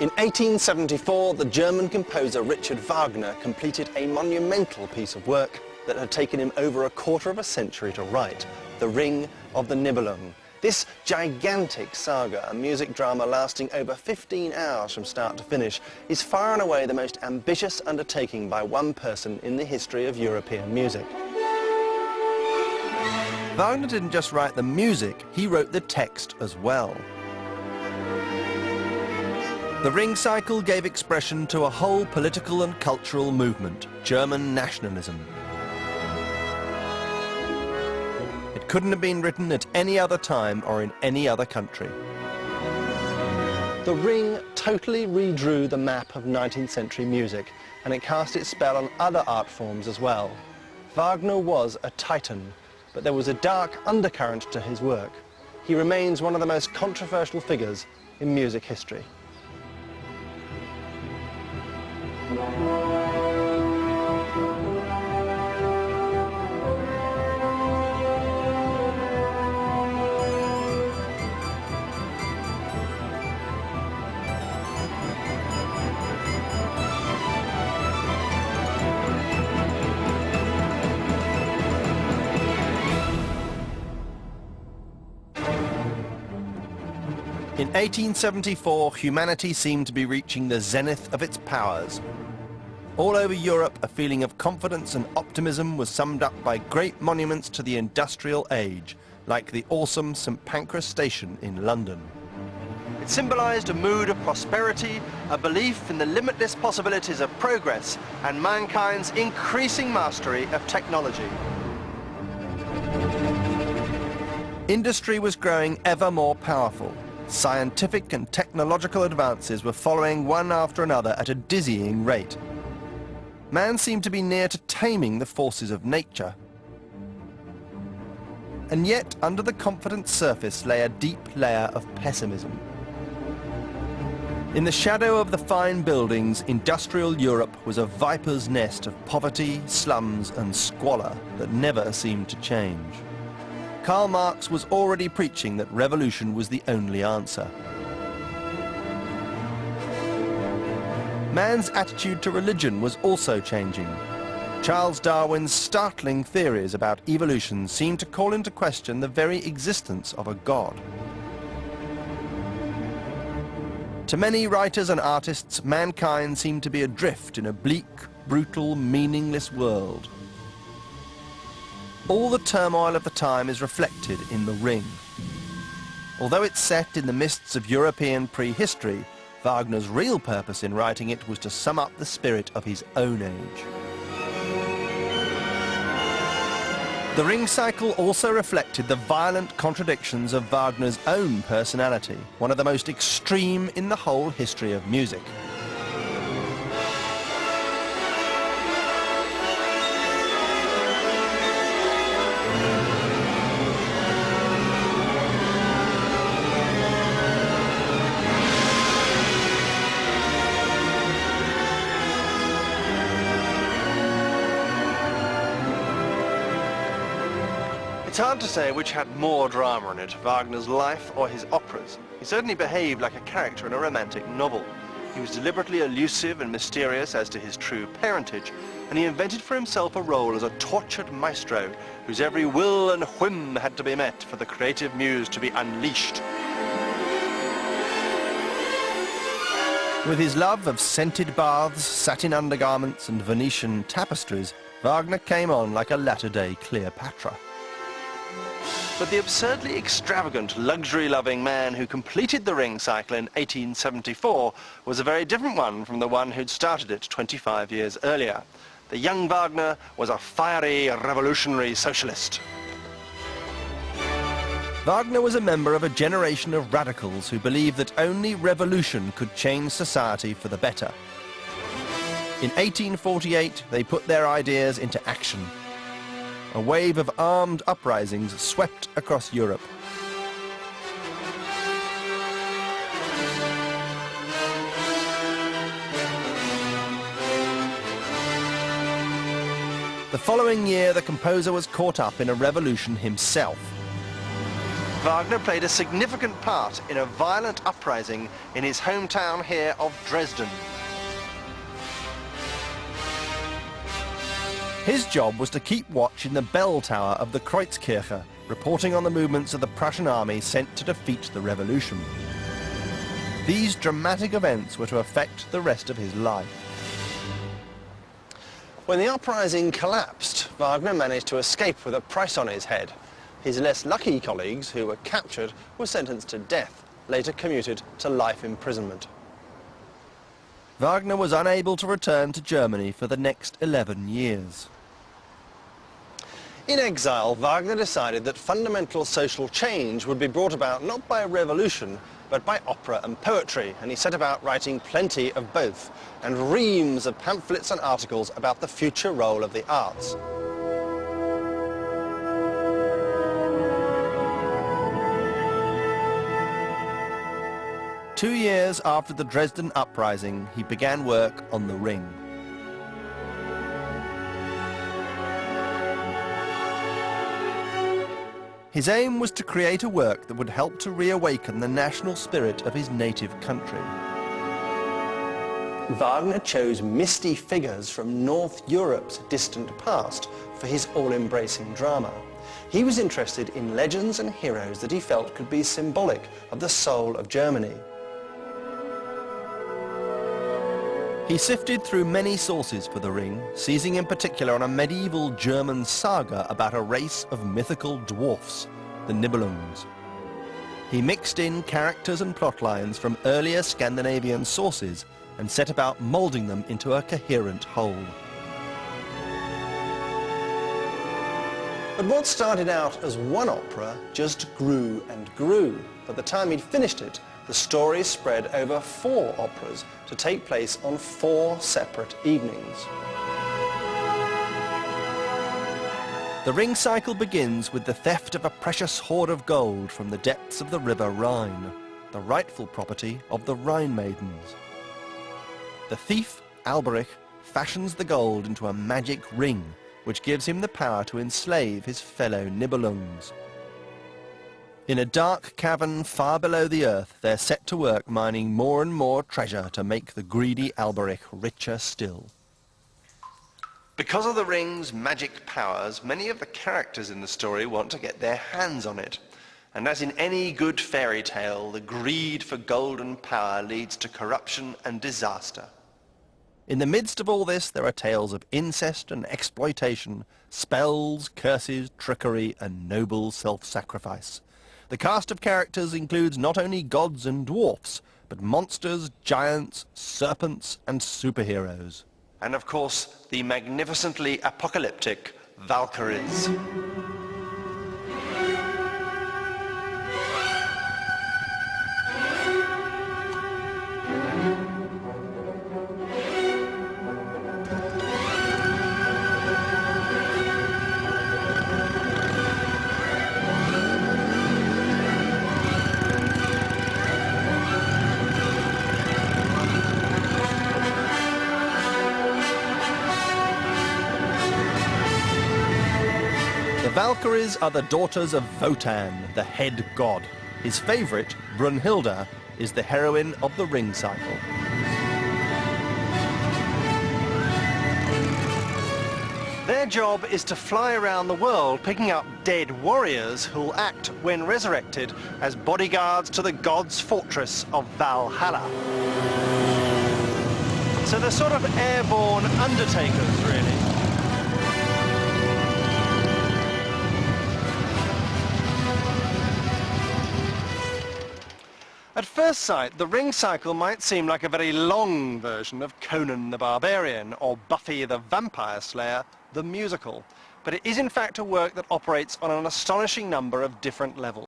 In 1874, the German composer Richard Wagner completed a monumental piece of work that had taken him over a quarter of a century to write, The Ring of the Nibelung. This gigantic saga, a music drama lasting over 15 hours from start to finish, is far and away the most ambitious undertaking by one person in the history of European music. Wagner didn't just write the music, he wrote the text as well. The Ring Cycle gave expression to a whole political and cultural movement, German nationalism. It couldn't have been written at any other time or in any other country. The Ring totally redrew the map of 19th century music, and it cast its spell on other art forms as well. Wagner was a titan, but there was a dark undercurrent to his work. He remains one of the most controversial figures in music history. In 1874, humanity seemed to be reaching the zenith of its powers. All over Europe, a feeling of confidence and optimism was summed up by great monuments to the industrial age, like the awesome St. Pancras Station in London. It symbolized a mood of prosperity, a belief in the limitless possibilities of progress, and mankind's increasing mastery of technology. Industry was growing ever more powerful. Scientific and technological advances were following one after another at a dizzying rate. Man seemed to be near to taming the forces of nature. And yet, under the confident surface lay a deep layer of pessimism. In the shadow of the fine buildings, industrial Europe was a viper's nest of poverty, slums and squalor that never seemed to change. Karl Marx was already preaching that revolution was the only answer. Man's attitude to religion was also changing. Charles Darwin's startling theories about evolution seemed to call into question the very existence of a god. To many writers and artists, mankind seemed to be adrift in a bleak, brutal, meaningless world. All the turmoil of the time is reflected in The Ring. Although it's set in the mists of European prehistory, Wagner's real purpose in writing it was to sum up the spirit of his own age. The Ring Cycle also reflected the violent contradictions of Wagner's own personality, one of the most extreme in the whole history of music. It's hard to say which had more drama in it, Wagner's life or his operas. He certainly behaved like a character in a romantic novel. He was deliberately elusive and mysterious as to his true parentage, and he invented for himself a role as a tortured maestro whose every will and whim had to be met for the creative muse to be unleashed. With his love of scented baths, satin undergarments and Venetian tapestries, Wagner came on like a latter-day Cleopatra. But the absurdly extravagant, luxury-loving man who completed the Ring Cycle in 1874 was a very different one from the one who'd started it 25 years earlier. The young Wagner was a fiery, revolutionary socialist. Wagner was a member of a generation of radicals who believed that only revolution could change society for the better. In 1848, they put their ideas into action. A wave of armed uprisings swept across Europe. The following year, the composer was caught up in a revolution himself. Wagner played a significant part in a violent uprising in his hometown here of Dresden. His job was to keep watch in the bell tower of the Kreuzkirche, reporting on the movements of the Prussian army sent to defeat the revolution. These dramatic events were to affect the rest of his life. When the uprising collapsed, Wagner managed to escape with a price on his head. His less lucky colleagues, who were captured, were sentenced to death, later commuted to life imprisonment. Wagner was unable to return to Germany for the next 11 years. In exile, Wagner decided that fundamental social change would be brought about not by a revolution, but by opera and poetry, and he set about writing plenty of both, and reams of pamphlets and articles about the future role of the arts. Two years after the Dresden uprising, he began work on The Ring. His aim was to create a work that would help to reawaken the national spirit of his native country. Wagner chose misty figures from North Europe's distant past for his all-embracing drama. He was interested in legends and heroes that he felt could be symbolic of the soul of Germany. He sifted through many sources for The Ring, seizing in particular on a medieval German saga about a race of mythical dwarfs, the Nibelungs. He mixed in characters and plot lines from earlier Scandinavian sources and set about moulding them into a coherent whole. But what started out as one opera just grew and grew. By the time he'd finished it, the story spread over 4 operas to take place on 4 separate evenings. The Ring cycle begins with the theft of a precious hoard of gold from the depths of the river Rhine, the rightful property of the Rhine maidens. The thief, Alberich, fashions the gold into a magic ring, which gives him the power to enslave his fellow Nibelungs. In a dark cavern far below the earth, they're set to work mining more and more treasure to make the greedy Alberich richer still. Because of the ring's magic powers, many of the characters in the story want to get their hands on it. And as in any good fairy tale, the greed for golden power leads to corruption and disaster. In the midst of all this, there are tales of incest and exploitation, spells, curses, trickery, and noble self-sacrifice. The cast of characters includes not only gods and dwarfs, but monsters, giants, serpents, and superheroes. And of course, the magnificently apocalyptic Valkyries. The Valkyries are the daughters of Wotan, the head god. His favourite, Brunhilde, is the heroine of the Ring cycle. Their job is to fly around the world picking up dead warriors who'll act, when resurrected, as bodyguards to the god's fortress of Valhalla. So they're sort of airborne undertakers, really. At first sight, the Ring cycle might seem like a very long version of Conan the Barbarian or Buffy the Vampire Slayer, the musical. But it is in fact a work that operates on an astonishing number of different levels.